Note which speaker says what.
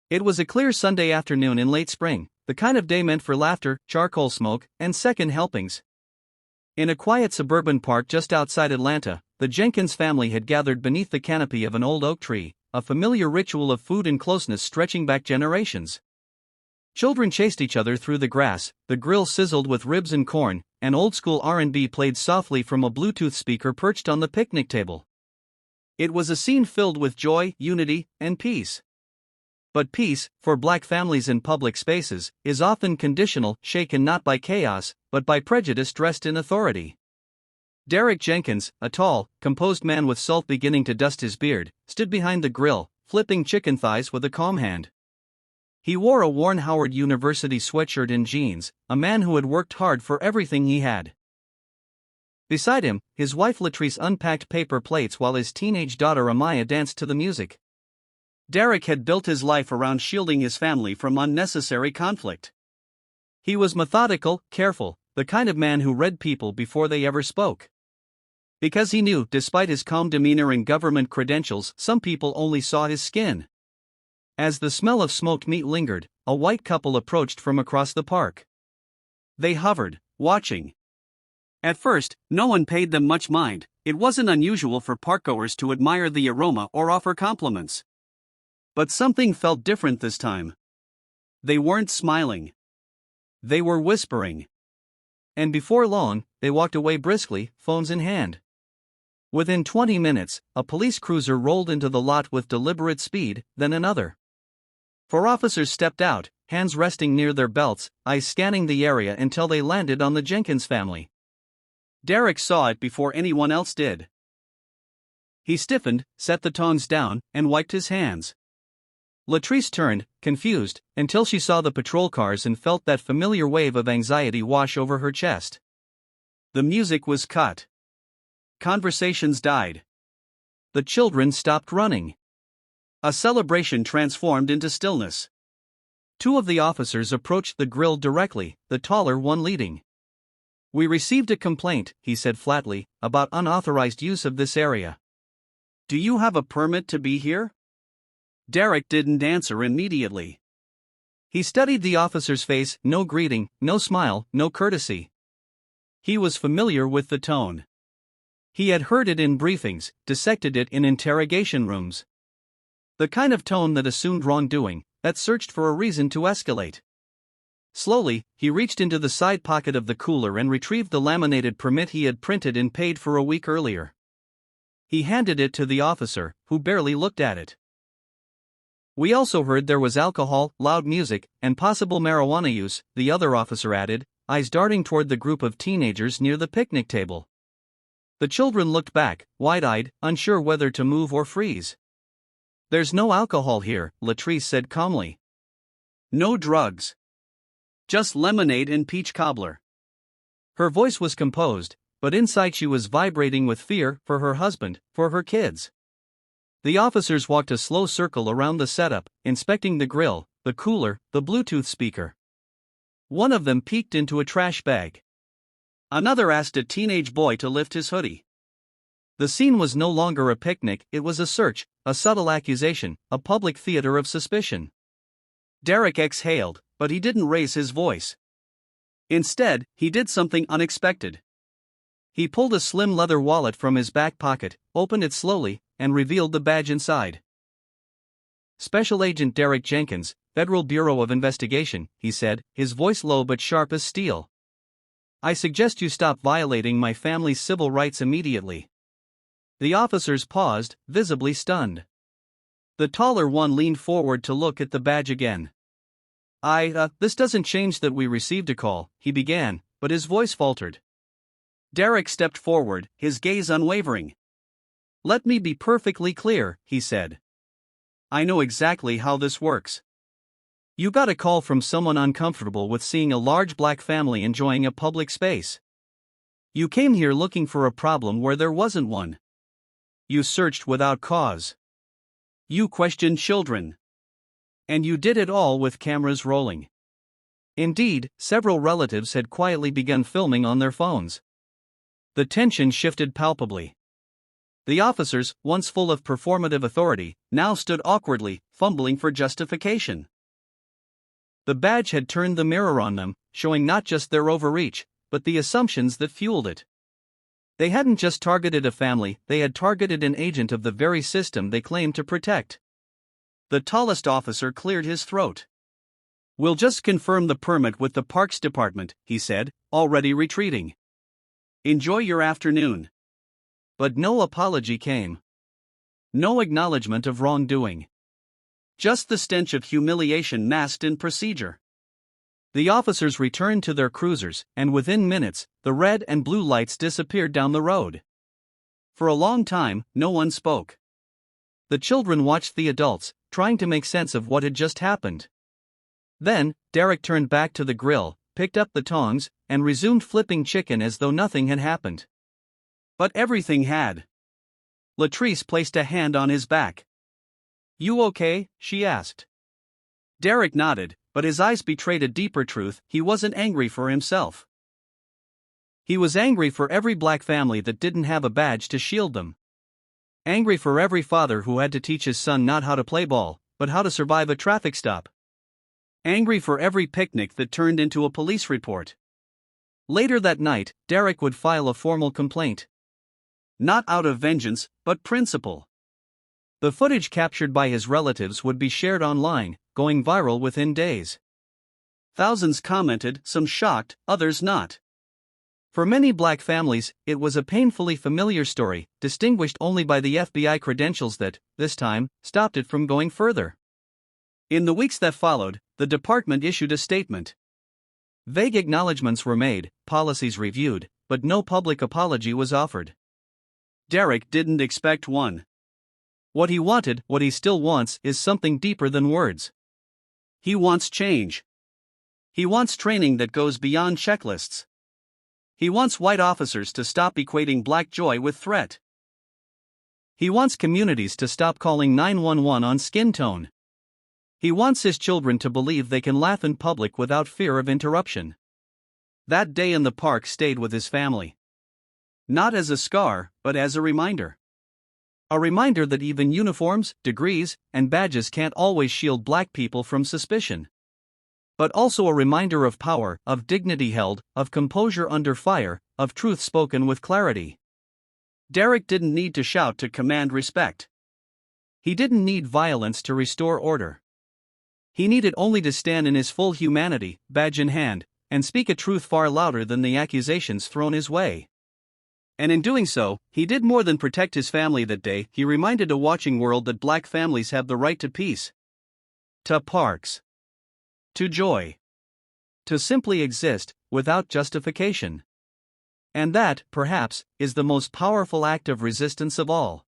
Speaker 1: It was a clear Sunday afternoon in late spring, the kind of day meant for laughter, charcoal smoke, and second helpings. In a quiet suburban park just outside Atlanta, the Jenkins family had gathered beneath the canopy of an old oak tree, a familiar ritual of food and closeness stretching back generations. Children chased each other through the grass, the grill sizzled with ribs and corn, and old-school R&B played softly from a Bluetooth speaker perched on the picnic table. It was a scene filled with joy, unity, and peace. But peace, for black families in public spaces, is often conditional, shaken not by chaos, but by prejudice dressed in authority. Derrick Jenkins, a tall, composed man with salt beginning to dust his beard, stood behind the grill, flipping chicken thighs with a calm hand. He wore a worn Howard University sweatshirt and jeans, a man who had worked hard for everything he had. Beside him, his wife Latrice unpacked paper plates while his teenage daughter Amaya danced to the music. Derrick had built his life around shielding his family from unnecessary conflict. He was methodical, careful, the kind of man who read people before they ever spoke. Because he knew, despite his calm demeanor and government credentials, some people only saw his skin. As the smell of smoked meat lingered, a white couple approached from across the park. They hovered, watching. At first, no one paid them much mind. It wasn't unusual for parkgoers to admire the aroma or offer compliments. But something felt different this time. They weren't smiling. They were whispering. And before long, they walked away briskly, phones in hand. Within 20 minutes, a police cruiser rolled into the lot with deliberate speed, then another. Four officers stepped out, hands resting near their belts, eyes scanning the area until they landed on the Jenkins family. Derrick saw it before anyone else did. He stiffened, set the tongs down, and wiped his hands. Latrice turned, confused, until she saw the patrol cars and felt that familiar wave of anxiety wash over her chest. The music was cut. Conversations died. The children stopped running. A celebration transformed into stillness. Two of the officers approached the grill directly, the taller one leading. "We received a complaint," he said flatly, "about unauthorized use of this area. Do you have a permit to be here?" Derrick didn't answer immediately. He studied the officer's face, no greeting, no smile, no courtesy. He was familiar with the tone. He had heard it in briefings, dissected it in interrogation rooms. The kind of tone that assumed wrongdoing, that searched for a reason to escalate. Slowly, he reached into the side pocket of the cooler and retrieved the laminated permit he had printed and paid for a week earlier. He handed it to the officer, who barely looked at it. "We also heard there was alcohol, loud music, and possible marijuana use," the other officer added, eyes darting toward the group of teenagers near the picnic table. The children looked back, wide-eyed, unsure whether to move or freeze. "There's no alcohol here," Latrice said calmly. "No drugs. Just lemonade and peach cobbler." Her voice was composed, but inside she was vibrating with fear, for her husband, for her kids. The officers walked a slow circle around the setup, inspecting the grill, the cooler, the Bluetooth speaker. One of them peeked into a trash bag. Another asked a teenage boy to lift his hoodie. The scene was no longer a picnic, it was a search, a subtle accusation, a public theater of suspicion. Derrick exhaled, but he didn't raise his voice. Instead, he did something unexpected. He pulled a slim leather wallet from his back pocket, opened it slowly, and revealed the badge inside. "Special Agent Derrick Jenkins, Federal Bureau of Investigation," he said, his voice low but sharp as steel. "I suggest you stop violating my family's civil rights immediately." The officers paused, visibly stunned. The taller one leaned forward to look at the badge again. This doesn't change that we received a call," he began, but his voice faltered. Derrick stepped forward, his gaze unwavering. "Let me be perfectly clear," he said. "I know exactly how this works. You got a call from someone uncomfortable with seeing a large black family enjoying a public space. You came here looking for a problem where there wasn't one. You searched without cause. You questioned children. And you did it all with cameras rolling." Indeed, several relatives had quietly begun filming on their phones. The tension shifted palpably. The officers, once full of performative authority, now stood awkwardly, fumbling for justification. The badge had turned the mirror on them, showing not just their overreach, but the assumptions that fueled it. They hadn't just targeted a family, they had targeted an agent of the very system they claimed to protect. The tallest officer cleared his throat. "We'll just confirm the permit with the Parks Department," he said, already retreating. "Enjoy your afternoon." But no apology came. No acknowledgement of wrongdoing. Just the stench of humiliation masked in procedure. The officers returned to their cruisers, and within minutes, the red and blue lights disappeared down the road. For a long time, no one spoke. The children watched the adults, trying to make sense of what had just happened. Then, Derrick turned back to the grill, picked up the tongs, and resumed flipping chicken as though nothing had happened. But everything had. Latrice placed a hand on his back. "You okay?" she asked. Derrick nodded, but his eyes betrayed a deeper truth: he wasn't angry for himself. He was angry for every black family that didn't have a badge to shield them. Angry for every father who had to teach his son not how to play ball, but how to survive a traffic stop. Angry for every picnic that turned into a police report. Later that night, Derrick would file a formal complaint. Not out of vengeance, but principle. The footage captured by his relatives would be shared online, going viral within days. Thousands commented, some shocked, others not. For many black families, it was a painfully familiar story, distinguished only by the FBI credentials that, this time, stopped it from going further. In the weeks that followed, the department issued a statement. Vague acknowledgments were made, policies reviewed, but no public apology was offered. Derrick didn't expect one. What he wanted, what he still wants, is something deeper than words. He wants change. He wants training that goes beyond checklists. He wants white officers to stop equating black joy with threat. He wants communities to stop calling 911 on skin tone. He wants his children to believe they can laugh in public without fear of interruption. That day in the park stayed with his family. Not as a scar, but as a reminder. A reminder that even uniforms, degrees, and badges can't always shield black people from suspicion. But also a reminder of power, of dignity held, of composure under fire, of truth spoken with clarity. Derrick didn't need to shout to command respect. He didn't need violence to restore order. He needed only to stand in his full humanity, badge in hand, and speak a truth far louder than the accusations thrown his way. And in doing so, he did more than protect his family that day. He reminded a watching world that black families have the right to peace, to parks, to joy, to simply exist, without justification. And that, perhaps, is the most powerful act of resistance of all.